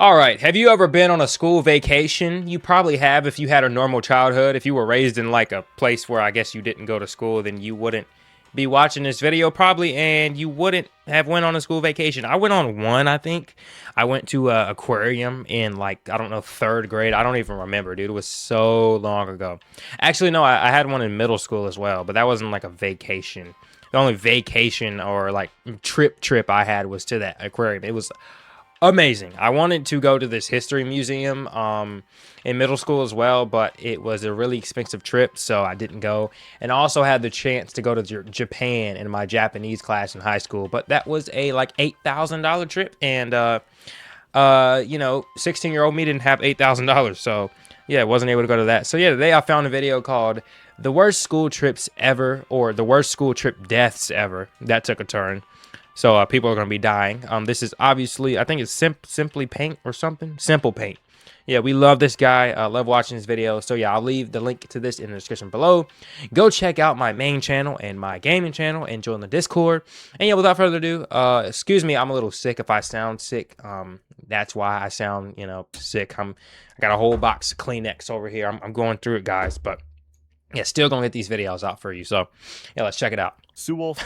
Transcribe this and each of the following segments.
All right. Have you ever been on a school vacation? You probably have if you had a normal childhood. If you were raised in like a place where I guess you didn't go to school, then you wouldn't be watching this video probably, and you wouldn't have went on a school vacation. I went on one, I think. I went to a aquarium in like, I don't know, third grade. I don't even remember, dude. It was so long ago. Actually, no, I had one in middle school as well, but that wasn't like a vacation. The only vacation or like trip I had was to that aquarium. It was amazing. I wanted to go to this history museum in middle school as well, but it was a really expensive trip, so I didn't go. And I also had the chance to go to Japan in my Japanese class in high school, but that was a like $8,000 trip, and you know, 16-year-old me didn't have $8,000, so yeah, wasn't able to go to that. So yeah, today I found a video called "The Worst School Trips Ever" or "The Worst School Trip Deaths Ever." That took a turn. So people are going to be dying. This is obviously, I think it's Simply Paint or something. Simple Paint. Yeah, we love this guy. Love watching his videos. So yeah, I'll leave the link to this in the description below. Go check out my main channel and my gaming channel and join the Discord. And yeah, without further ado, excuse me, I'm a little sick if I sound sick. That's why I sound, you know, sick. I got a whole box of Kleenex over here. I'm going through it, guys. But yeah, still going to get these videos out for you. So yeah, let's check it out. Sewol.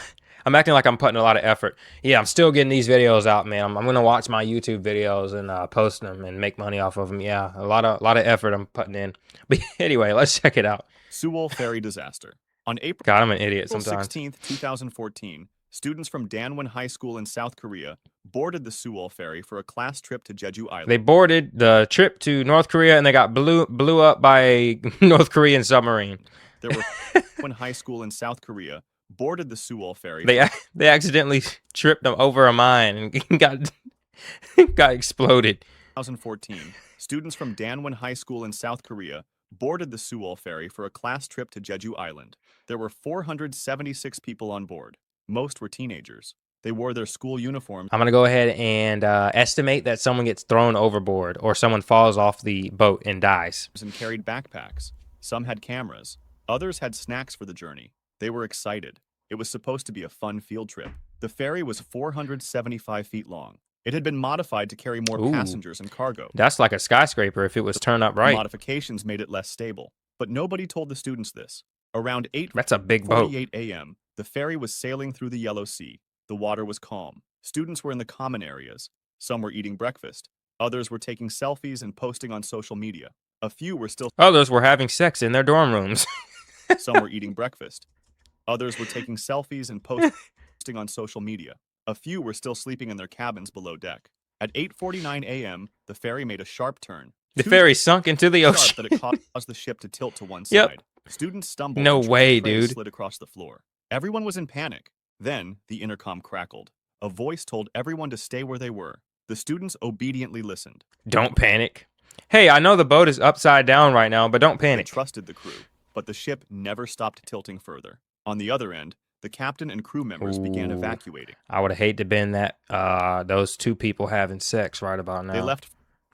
I'm acting like I'm putting a lot of effort. Yeah, I'm still getting these videos out, man. I'm gonna watch my YouTube videos and post them and make money off of them. Yeah, a lot of effort I'm putting in. But anyway, let's check it out. Sewol Ferry disaster. On April God, I'm an idiot sometimes. 16th, 2014, students from Danwon High School in South Korea boarded the Sewol Ferry for a class trip to Jeju Island. They boarded the trip to North Korea and they got blew up by a North Korean submarine. There were Danwon High School in South Korea boarded the Sewol Ferry. They accidentally tripped them over a mine and got exploded. 2014, students from Danwon High School in South Korea boarded the Sewol Ferry for a class trip to Jeju Island. There were 476 people on board. Most were teenagers. They wore their school uniforms. I'm going to go ahead and estimate that someone gets thrown overboard or someone falls off the boat and dies. And carried backpacks. Some had cameras. Others had snacks for the journey. They were excited. It was supposed to be a fun field trip. The ferry was 475 feet long. It had been modified to carry more passengers and cargo. That's like a skyscraper if it was turned up right. Modifications made it less stable. But nobody told the students this. Around 8:48 That's a big boat. a.m., the ferry was sailing through the Yellow Sea. The water was calm. Students were in the common areas. Some were eating breakfast. Others were taking selfies and posting on social media. A few were still... Others were having sex in their dorm rooms. Some were eating breakfast. Others were taking selfies and posting on social media. A few were still sleeping in their cabins below deck. At 8:49 a.m., the ferry made a sharp turn. The ferry sunk into the ocean. That it caused the ship to tilt to one side. Yep. Students stumbled. No way, dude. Slid across the floor. Everyone was in panic. Then the intercom crackled. A voice told everyone to stay where they were. The students obediently listened. Don't panic. Hey, I know the boat is upside down right now, but don't panic. They trusted the crew, but the ship never stopped tilting further. On the other end, the captain and crew members began evacuating. I would have hated to have been that those two people having sex right about now. They left.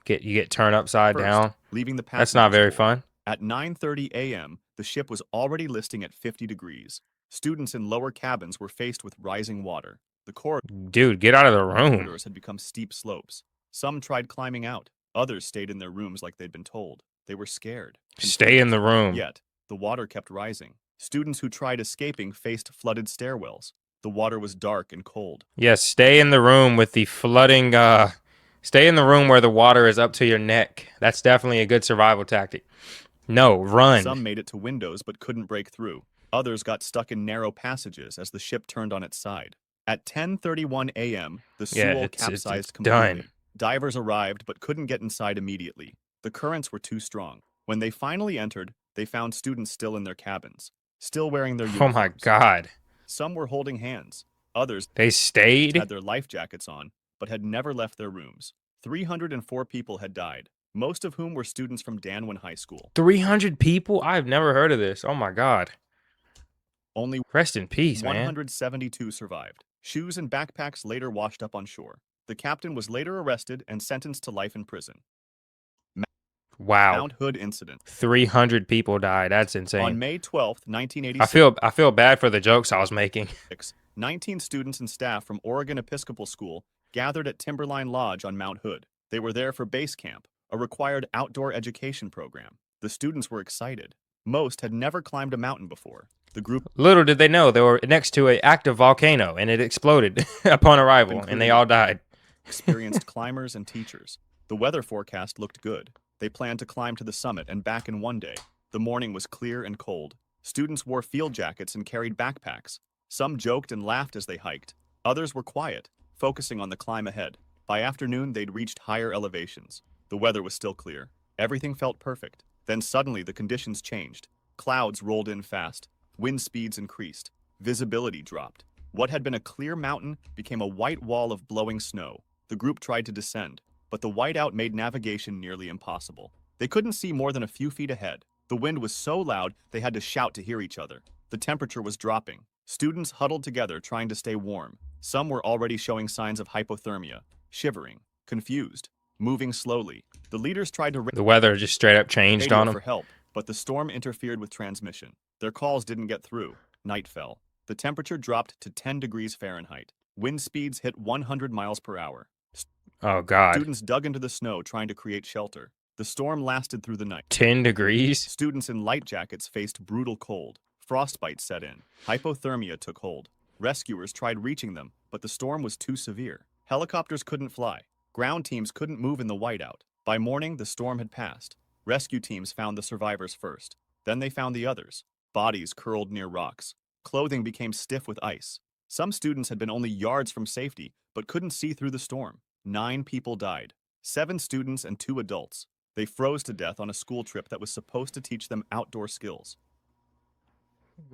You get turned upside down. Leaving the That's not very fun. At 9:30 a.m., the ship was already listing at 50 degrees. Students in lower cabins were faced with rising water. The Dude, get out of the room. corridors had become steep slopes. Some tried climbing out. Others stayed in their rooms like they'd been told. They were scared. Stay in the room. Yet, the water kept rising. Students who tried escaping faced flooded stairwells. The water was dark and cold. Yes, stay in the room with the flooding. Stay in the room where the water is up to your neck. That's definitely a good survival tactic. No, run. Some made it to windows but couldn't break through. Others got stuck in narrow passages as the ship turned on its side. At 10:31 a.m., the Sewol capsized completely. Done. Divers arrived but couldn't get inside immediately. The currents were too strong. When they finally entered, they found students still in their cabins, still wearing their uniforms. Oh my God. Some were holding hands. Others They stayed? had their life jackets on, but had never left their rooms. 304 people had died, most of whom were students from Danwon High School. 300 people? I've never heard of this. Oh my God. Only Rest in peace, man. 172 survived. Shoes and backpacks later washed up on shore. The captain was later arrested and sentenced to life in prison. Wow. Mount Hood incident. 300 people died. That's insane. On May 12th, 1986, I feel bad for the jokes I was making. 19 students and staff from Oregon Episcopal School gathered at Timberline Lodge on Mount Hood. They were there for base camp, a required outdoor education program. The students were excited. Most had never climbed a mountain before. The group Little did they know they were next to an active volcano and it exploded upon arrival and they all died. experienced climbers and teachers. The weather forecast looked good. They planned to climb to the summit and back in one day. The morning was clear and cold. Students wore field jackets and carried backpacks. Some joked and laughed as they hiked. Others were quiet, focusing on the climb ahead. By afternoon, they'd reached higher elevations. The weather was still clear. Everything felt perfect. Then suddenly the conditions changed. Clouds rolled in fast. Wind speeds increased. Visibility dropped. What had been a clear mountain became a white wall of blowing snow. The group tried to descend, but the whiteout made navigation nearly impossible. They couldn't see more than a few feet ahead. The wind was so loud they had to shout to hear each other. The temperature was dropping. Students huddled together trying to stay warm. Some were already showing signs of hypothermia, shivering, confused, moving slowly. The leaders tried to The weather just straight up changed on for them. help, but the storm interfered with transmission. Their calls didn't get through. Night fell. The temperature dropped to 10 degrees Fahrenheit. Wind speeds hit 100 miles per hour. Oh, God. Students dug into the snow trying to create shelter. The storm lasted through the night. 10 degrees? Students in light jackets faced brutal cold. Frostbite set in. Hypothermia took hold. Rescuers tried reaching them, but the storm was too severe. Helicopters couldn't fly. Ground teams couldn't move in the whiteout. By morning, the storm had passed. Rescue teams found the survivors first. Then they found the others. Bodies curled near rocks. Clothing became stiff with ice. Some students had been only yards from safety, but couldn't see through the storm. 9 people died. 7 students and 2 adults. They froze to death on a school trip that was supposed to teach them outdoor skills.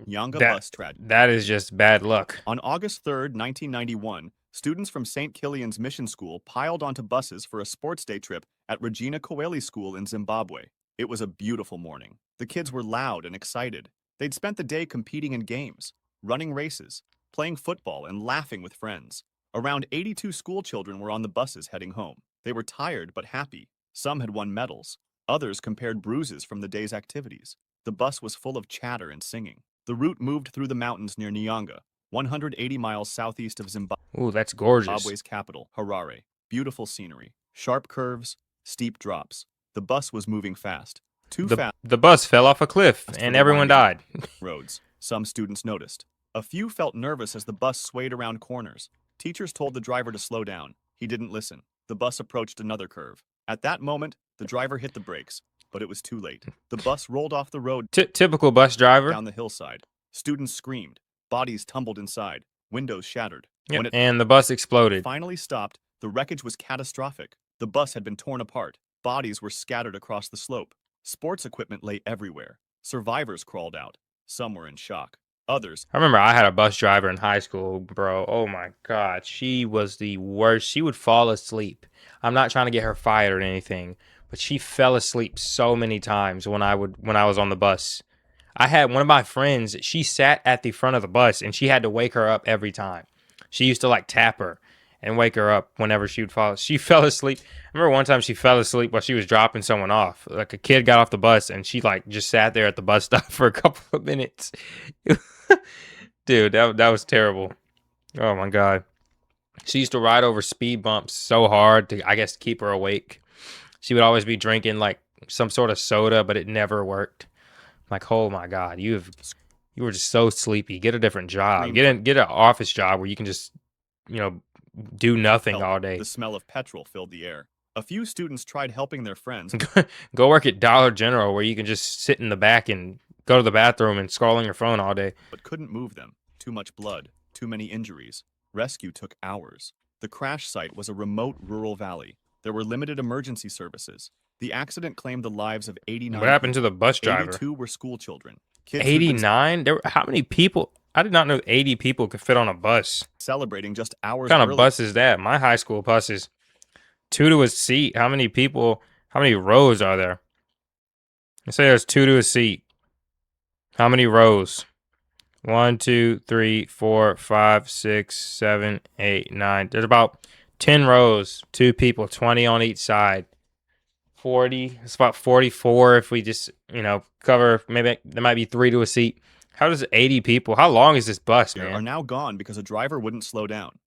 Nyanga bus tragedy. That is just bad luck. On August 3rd, 1991, students from St. Kilian's Mission School piled onto buses for a sports day trip at Regina Coeli School in Zimbabwe. It was a beautiful morning. The kids were loud and excited. They'd spent the day competing in games, running races, playing football, and laughing with friends. Around 82 school children were on the buses heading home. They were tired but happy. Some had won medals. Others compared bruises from the day's activities. The bus was full of chatter and singing. The route moved through the mountains near Nyanga, 180 miles southeast of Zimbabwe. Ooh, that's gorgeous. Zimbabwe's capital, Harare. Beautiful scenery. Sharp curves, steep drops. The bus was moving fast. The bus fell off a cliff and everyone died. Roads. Some students noticed. A few felt nervous as the bus swayed around corners. Teachers told the driver to slow down. He didn't listen. The bus approached another curve. At that moment, the driver hit the brakes, but it was too late. The bus rolled off the road. Typical bus driver. Down the hillside. Students screamed. Bodies tumbled inside. Windows shattered. Yep. And the bus exploded. Finally stopped, the wreckage was catastrophic. The bus had been torn apart. Bodies were scattered across the slope. Sports equipment lay everywhere. Survivors crawled out. Some were in shock. Others. I remember I had a bus driver in high school, bro. Oh my God. She was the worst. She would fall asleep. I'm not trying to get her fired or anything, but she fell asleep so many times when I was on the bus. I had one of my friends, she sat at the front of the bus and she had to wake her up every time. She used to like tap her and wake her up whenever she would fall. She fell asleep. I remember one time she fell asleep while she was dropping someone off. Like a kid got off the bus and she like just sat there at the bus stop for a couple of minutes. Dude, that was terrible. Oh my God. She used to ride over speed bumps so hard to, I guess, keep her awake. She would always be drinking like some sort of soda, but it never worked. Like, oh my God, you were just so sleepy. Get a different job. Get an office job where you can just, do nothing all day. The smell of petrol filled the air. A few students tried helping their friends. Go work at Dollar General where you can just sit in the back and go to the bathroom and scroll on your phone all day. But couldn't move them. Too much blood. Too many injuries. Rescue took hours. The crash site was a remote rural valley. There were limited emergency services. The accident claimed the lives of 89. What happened to the bus driver? 82 were school children. 89? How many people? I did not know 80 people could fit on a bus. Celebrating just hours. What kind of bus is that? My high school bus is 2 to a seat. How many people? How many rows are there? Let's say there's 2 to a seat. How many rows? 1, 2, 3, 4, 5, 6, 7, 8, 9. There's about 10 rows, 2 people, 20 on each side. 40. It's about 44 if we just, cover. Maybe there might be 3 to a seat. How does 80 people? How long is this bus, man? Are now gone because a driver wouldn't slow down.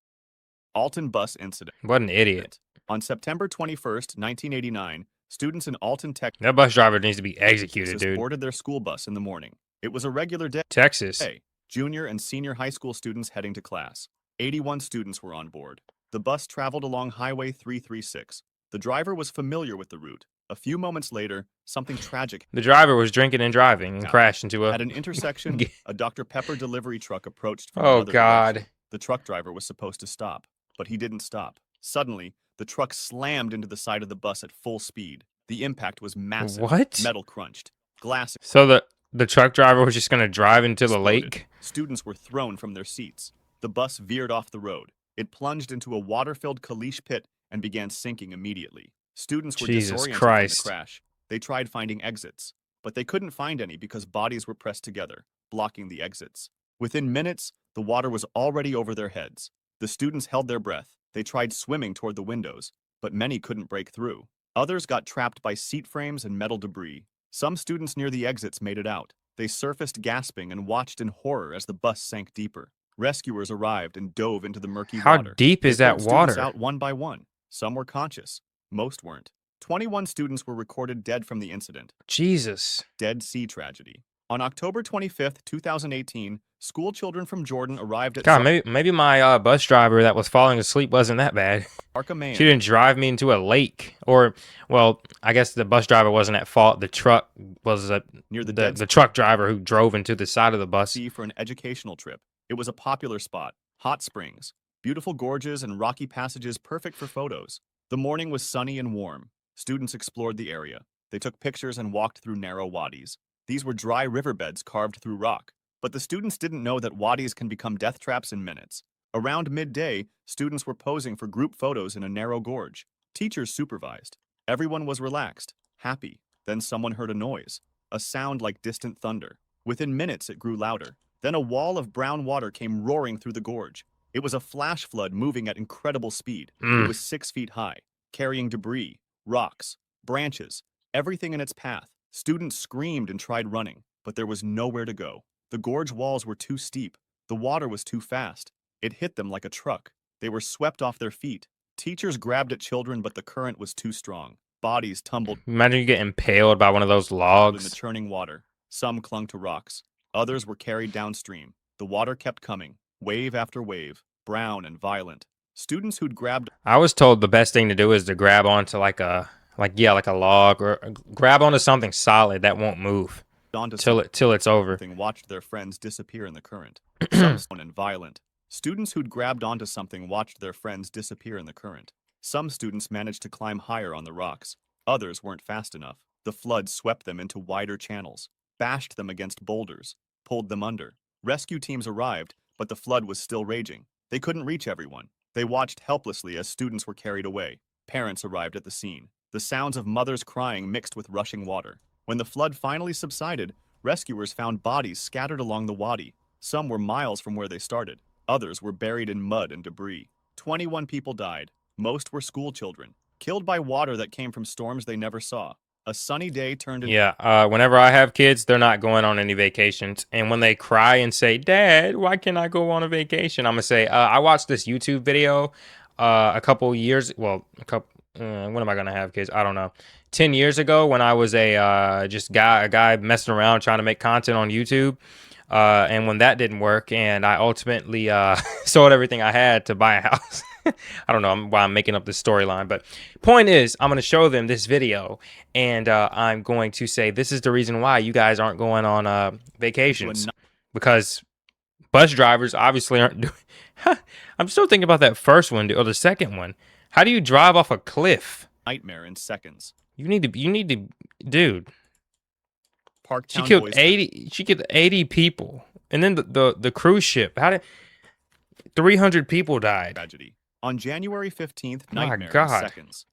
Alton bus incident. What an idiot. On September 21st, 1989, students in Alton, That bus driver needs to be executed, Texas dude. boarded their school bus in the morning. It was a regular day. Texas. Junior and senior high school students heading to class. 81 students were on board. The bus traveled along Highway 336. The driver was familiar with the route. A few moments later, something tragic. The driver was drinking and driving and crashed into a... At an intersection, a Dr. Pepper delivery truck approached from Oh, another God. direction. The truck driver was supposed to stop, but he didn't stop. Suddenly, the truck slammed into the side of the bus at full speed. The impact was massive. What? Metal crunched. Glass So the truck driver was just going to drive into the exploded. lake? Students were thrown from their seats. The bus veered off the road. It plunged into a water-filled caliche pit and began sinking immediately. Students were Jesus disoriented Christ. from the crash. They tried finding exits, but they couldn't find any because bodies were pressed together, blocking the exits. Within minutes, the water was already over their heads. The students held their breath. They tried swimming toward the windows, but many couldn't break through. Others got trapped by seat frames and metal debris. Some students near the exits made it out. They surfaced gasping and watched in horror as the bus sank deeper. Rescuers arrived and dove into the murky water. How deep is They that pulled students water? out one by one. Some were conscious. Most weren't. 21 students were recorded dead from the incident. Jesus. Dead Sea tragedy. On October 25th, 2018, school children from Jordan arrived at God, maybe my bus driver that was falling asleep wasn't that bad. Parktown. She didn't drive me into a lake. Or, well, I guess the bus driver wasn't at fault. The truck was Near the truck driver who drove into the side of the bus. For an educational trip. It was a popular spot. Hot springs, beautiful gorges, and rocky passages perfect for photos. The morning was sunny and warm. Students explored the area. They took pictures and walked through narrow wadis. These were dry riverbeds carved through rock. But the students didn't know that wadis can become death traps in minutes. Around midday, students were posing for group photos in a narrow gorge. Teachers supervised. Everyone was relaxed, happy. Then someone heard a noise, a sound like distant thunder. Within minutes, it grew louder. Then a wall of brown water came roaring through the gorge. It was a flash flood moving at incredible speed. It was 6 feet high, carrying debris, rocks, branches, everything in its path. Students screamed and tried running, but there was nowhere to go. The gorge walls were too steep. The water was too fast. It hit them like a truck. They were swept off their feet. Teachers grabbed at children, but the current was too strong. Bodies tumbled. Imagine you get impaled by one of those In logs. the churning water. Some clung to rocks. Others were carried downstream. The water kept coming, wave after wave, brown and violent. Students who'd grabbed... I was told the best thing to do is to grab onto like a log, or grab onto something solid that won't move till it's over. Watched their friends disappear in the current. Some and violent. Students who'd grabbed onto something watched their friends disappear in the current. Some students managed to climb higher on the rocks. Others weren't fast enough. The flood swept them into wider channels, bashed them against boulders, pulled them under. Rescue teams arrived, but the flood was still raging. They couldn't reach everyone. They watched helplessly as students were carried away. Parents arrived at the scene. The sounds of mothers crying mixed with rushing water. When the flood finally subsided, rescuers found bodies scattered along the wadi. Some were miles from where they started. Others were buried in mud and debris. 21 people died. Most were school children, killed by water that came from storms they never saw. A sunny day turned into... Yeah, whenever I have kids, they're not going on any vacations. And when they cry and say, "Dad, why can't I go on a vacation?" I'm going to say, I watched this YouTube video a couple years... Well, when am I going to have kids? I don't know. 10 years ago when I was a guy messing around trying to make content on YouTube. And when that didn't work and I ultimately sold everything I had to buy a house. I don't know why I'm making up this storyline, but point is, I'm going to show them this video and I'm going to say this is the reason why you guys aren't going on vacations, because bus drivers obviously aren't doing... I'm still thinking about that first one or the second one. How do you drive off a cliff? Nightmare in seconds. You need to, dude. Parktown She killed 80 people. And then the cruise ship. 300 people died. Tragedy. On January 15th, My nightmare in God. seconds.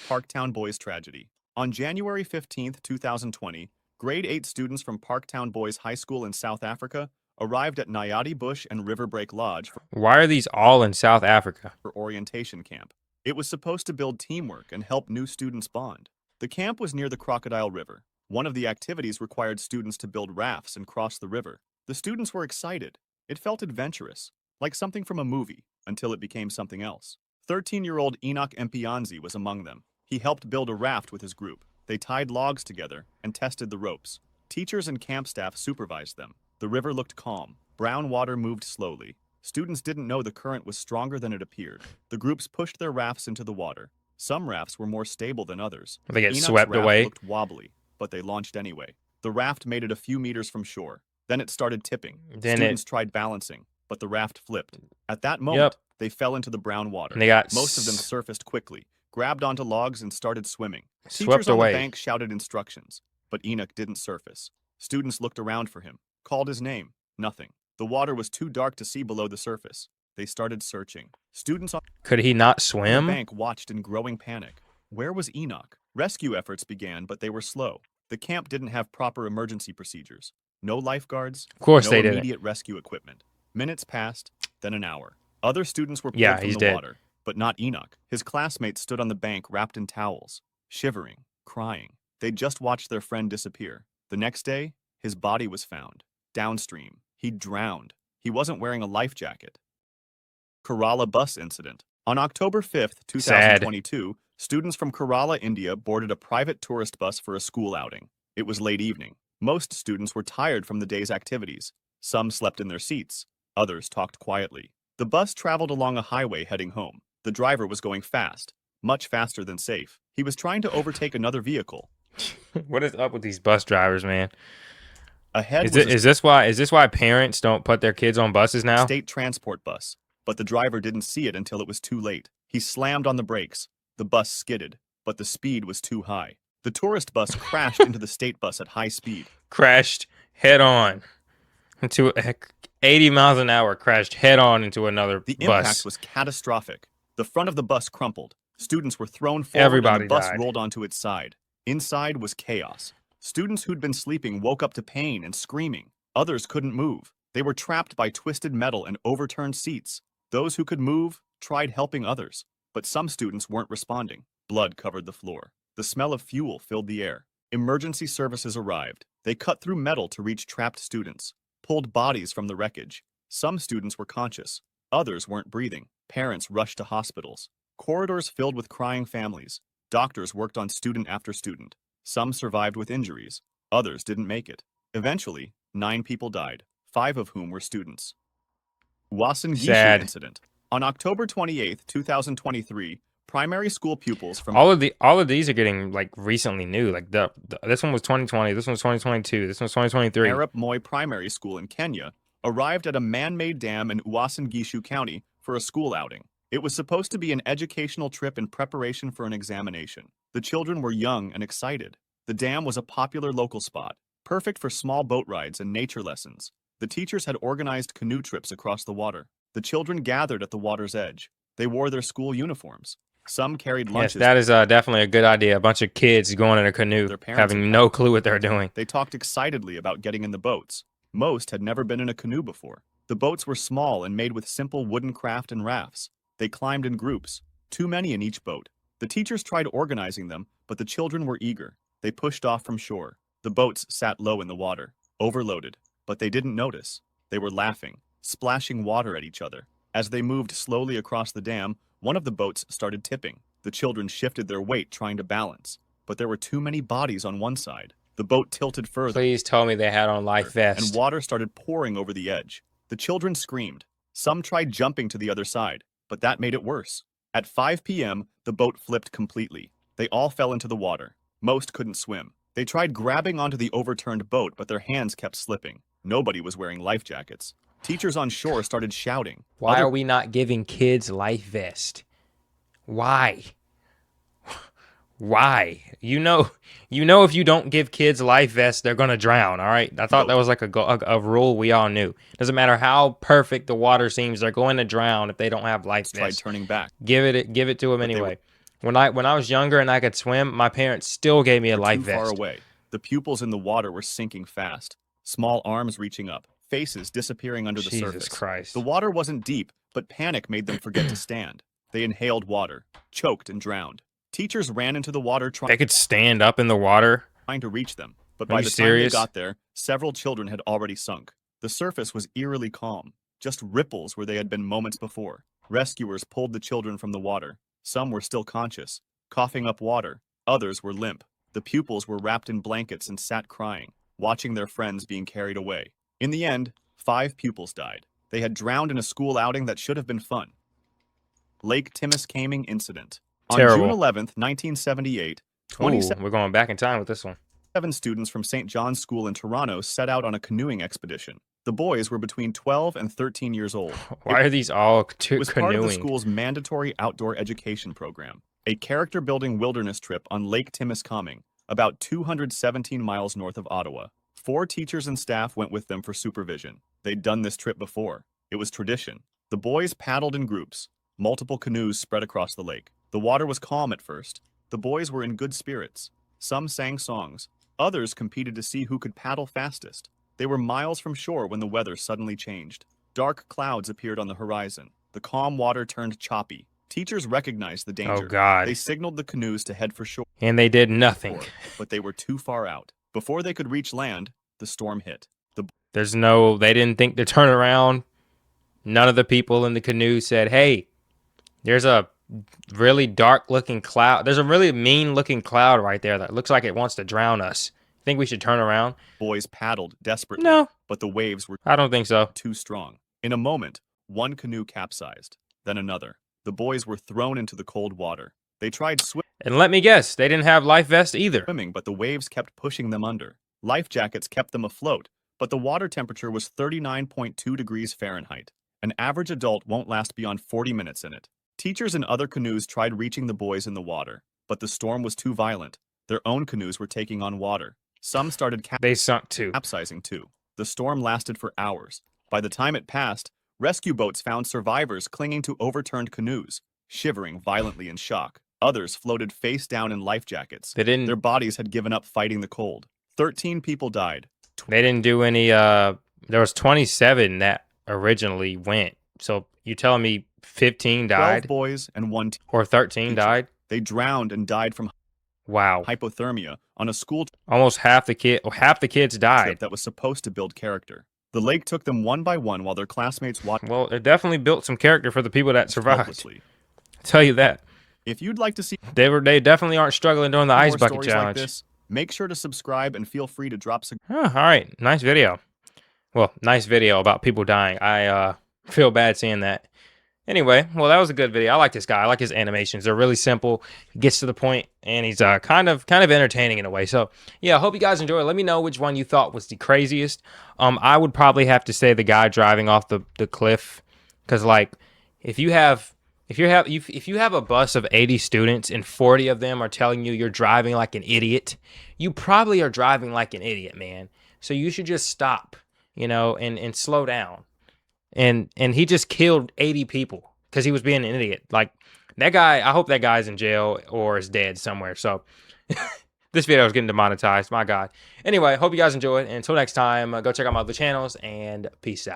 Parktown Boys tragedy. On January 15th, 2020, grade 8 students from Parktown Boys High School in South Africa arrived at Nyadi Bush and Riverbreak Lodge Why are these all in South Africa? for orientation camp. It was supposed to build teamwork and help new students bond. The camp was near the Crocodile River. One of the activities required students to build rafts and cross the river. The students were excited. It felt adventurous, like something from a movie, until it became something else. 13-year-old Enoch Mpianzi was among them. He helped build a raft with his group. They tied logs together and tested the ropes. Teachers and camp staff supervised them. The river looked calm. Brown water moved slowly. Students didn't know the current was stronger than it appeared. The groups pushed their rafts into the water. Some rafts were more stable than others. They get Enoch's swept raft away. looked wobbly, but they launched anyway. The raft made it a few meters from shore. Then it started tipping. Students tried balancing, but the raft flipped. At that moment, they fell into the brown water. And they got Most of them surfaced quickly, grabbed onto logs, and started swimming. swept Teachers on away. the bank shouted instructions, but Enoch didn't surface. Students looked around for him, called his name. Nothing. The water was too dark to see below the surface. They started searching. Students on Could he not the swim? bank watched in growing panic. Where was Enoch? Rescue efforts began, but they were slow. The camp didn't have proper emergency procedures. No lifeguards, Of course no they didn't. immediate rescue equipment. Minutes passed, then an hour. Other students were pulled Yeah, from he's the dead. water, but not Enoch. His classmates stood on the bank wrapped in towels, shivering, crying. They'd just watched their friend disappear. The next day, his body was found. Downstream, he'd drowned. He wasn't wearing a life jacket. Kerala bus incident. On October 5th, 2022, students from Kerala, India boarded a private tourist bus for a school outing. It was late evening. Most students were tired from the day's activities. Some slept in their seats. Others talked quietly. The bus traveled along a highway heading home. The driver was going fast, much faster than safe. He was trying to overtake another vehicle. What is up with these bus drivers, man? Ahead was Is this why parents don't put their kids on buses a now? state transport bus, but the driver didn't see it until it was too late. He slammed on the brakes. The bus skidded, but the speed was too high. The tourist bus crashed into the state bus at high speed. Crashed head on into 80 miles an hour. Crashed head on into another The bus. impact was catastrophic. The front of the bus crumpled. Students were thrown forward Everybody and the bus died. rolled onto its side. Inside was chaos. Students who'd been sleeping woke up to pain and screaming. Others couldn't move. They were trapped by twisted metal and overturned seats. Those who could move tried helping others, but some students weren't responding. Blood covered the floor. The smell of fuel filled the air. Emergency services arrived. They cut through metal to reach trapped students, pulled bodies from the wreckage. Some students were conscious. Others weren't breathing. Parents rushed to hospitals. Corridors filled with crying families. Doctors worked on student after student. Some survived with injuries. Others didn't make it. Eventually, 9 people died, 5 of whom were students. Uasin Gishu Sad. incident. On October 28, 2023, primary school pupils from All of these are getting like recently new. Like this one was 2020, this one was 2022, this one was 2023. Arab Moi Primary School in Kenya arrived at a man-made dam in Uasin Gishu County for a school outing. It was supposed to be an educational trip in preparation for an examination. The children were young and excited. The dam was a popular local spot, perfect for small boat rides and nature lessons. The teachers had organized canoe trips across the water. The children gathered at the water's edge. They wore their school uniforms. Some carried Yes, lunches. that is definitely a good idea. A bunch of kids going in a canoe, Their parents having no clue what they're doing. They talked excitedly about getting in the boats. Most had never been in a canoe before. The boats were small and made with simple wooden craft and rafts. They climbed in groups, too many in each boat. The teachers tried organizing them, but the children were eager. They pushed off from shore. The boats sat low in the water, overloaded, but they didn't notice. They were laughing, splashing water at each other. As they moved slowly across the dam, one of the boats started tipping. The children shifted their weight trying to balance, but there were too many bodies on one side. The boat tilted further. Please tell me they had on life vests. And water started pouring over the edge. The children screamed. Some tried jumping to the other side, but that made it worse. At 5 p.m., the boat flipped completely. They all fell into the water. Most couldn't swim. They tried grabbing onto the overturned boat, but their hands kept slipping. Nobody was wearing life jackets. Teachers on shore started shouting. Why are we not giving kids life vests? Why? Why? You know, if you don't give kids life vests, they're gonna drown. All right. I thought that was like a rule we all knew. Doesn't matter how perfect the water seems, they're going to drown if they don't have life Tried vests. turning back. Give it to them anyway. When I was younger and I could swim, my parents still gave me a life Too far vest. away. The pupils in the water were sinking fast. Small arms reaching up, faces disappearing under the surface. Jesus Christ. The water wasn't deep, but panic made them forget to stand. They inhaled water, choked and drowned. Teachers ran into the water They could stand up in the water. trying to reach them, but Are by you the serious? time they got there, several children had already sunk. The surface was eerily calm, just ripples where they had been moments before. Rescuers pulled the children from the water. Some were still conscious, coughing up water. Others were limp. The pupils were wrapped in blankets and sat crying, watching their friends being carried away. In the end, 5 pupils died. They had drowned in a school outing that should have been fun. Lake Timiskaming Incident. Terrible. On June 11th, 1978, Ooh, we're going back in time with this one. 7 students from St. John's School in Toronto set out on a canoeing expedition. The boys were between 12 and 13 years old. Why are these all It was part of the canoeing? school's mandatory outdoor education program, a character-building wilderness trip on Lake Timiskaming, about 217 miles north of Ottawa. 4 teachers and staff went with them for supervision. They'd done this trip before. It was tradition. The boys paddled in groups. Multiple canoes spread across the lake. The water was calm at first. The boys were in good spirits. Some sang songs. Others competed to see who could paddle fastest. They were miles from shore when the weather suddenly changed. Dark clouds appeared on the horizon. The calm water turned choppy. Teachers recognized the danger. Oh, God. They signaled the canoes to head for shore. And they did nothing. But they were too far out. Before they could reach land, the storm hit. They didn't think to turn around. None of the people in the canoe said, hey, there's a really dark looking cloud. There's a really mean looking cloud right there that looks like it wants to drown us. Think we should turn around? Boys paddled desperately. No, But the waves were I don't think so. too strong. In a moment, one canoe capsized, then another. The boys were thrown into the cold water. They tried And let me guess, they didn't have life vests either. swimming, but the waves kept pushing them under. Life jackets kept them afloat, but the water temperature was 39.2 degrees Fahrenheit. An average adult won't last beyond 40 minutes in it. Teachers in other canoes tried reaching the boys in the water, but the storm was too violent. Their own canoes were taking on water. Some started They sunk too. capsizing too. The storm lasted for hours. By the time it passed, rescue boats found survivors clinging to overturned canoes, shivering violently in shock. Others floated face down in life jackets. They didn't Their bodies had given up fighting the cold. 13 people died. They didn't do any there was 27 that originally went. So you telling me 15 12 died boys and 1 or 13 teacher. died? They drowned and died from Wow. hypothermia on a school Almost half the kids died. trip that was supposed to build character. The lake took them one by one while their classmates watched Well, it definitely built some character for the people that survived. helplessly. I'll tell you that. If you'd like to see They definitely aren't struggling during the more ice bucket stories challenge. like this, make sure to subscribe and feel free to drop All right, nice video. Well, nice video about people dying. I feel bad seeing that. Anyway, well, that was a good video. I like this guy. I like his animations. They're really simple. He gets to the point, and he's kind of entertaining in a way. So, yeah, I hope you guys enjoy it. Let me know which one you thought was the craziest. I would probably have to say the guy driving off the cliff, because like if you have a bus of 80 students and 40 of them are telling you you're driving like an idiot, you probably are driving like an idiot, man. So you should just stop, and slow down. And he just killed 80 people because he was being an idiot. Like that guy, I hope that guy's in jail or is dead somewhere. So this video is getting demonetized. My God. Anyway, hope you guys enjoyed. And until next time, go check out my other channels and peace out.